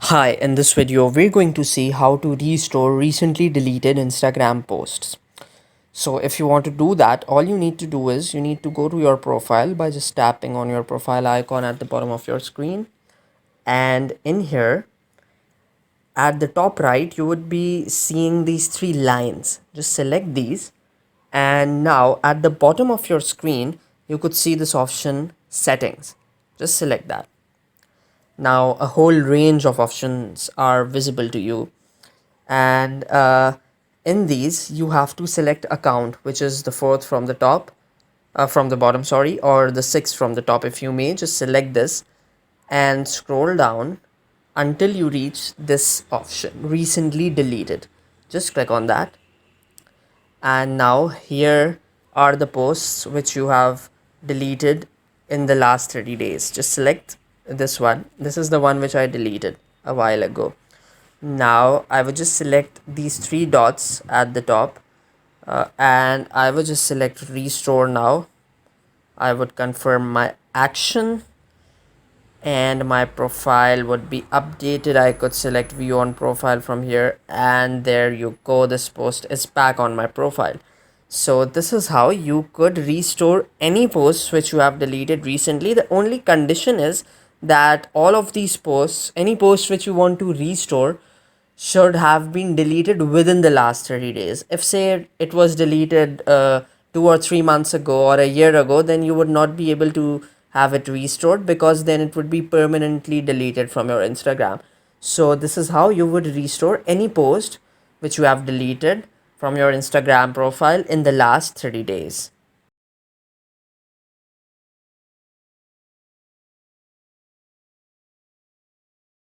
Hi, in this video, we're going to see how to restore recently deleted Instagram posts. So if you want to do that, all you need to do is you need to go to your profile by just tapping on your profile icon at the bottom of your screen. And in here, at the top right, you would be seeing these three lines. Just select these. And now at the bottom of your screen, you could see this option settings. Just select that. Now a whole range of options are visible to you, and in these you have to select account, which is the fourth from the top, from the bottom, sorry, or the sixth from the top. If you may just select this and scroll down until you reach this option recently deleted. Just click on that, and now here are the posts which you have deleted in the last 30 days. Just select this one. This is the one which I deleted a while ago. Now I would just select these three dots at the top, and I would just select restore now. I would confirm my action and my profile would be updated. I could select view on profile from here, and there you go, this post is back on my profile. So this is how you could restore any posts which you have deleted recently. The only condition is that all of these posts, any posts which you want to restore, should have been deleted within the last 30 days. If say it was deleted 2 or 3 months ago or a year ago, then you would not be able to have it restored, because then it would be permanently deleted from your Instagram. So this is how you would restore any post which you have deleted from your Instagram profile in the last 30 days.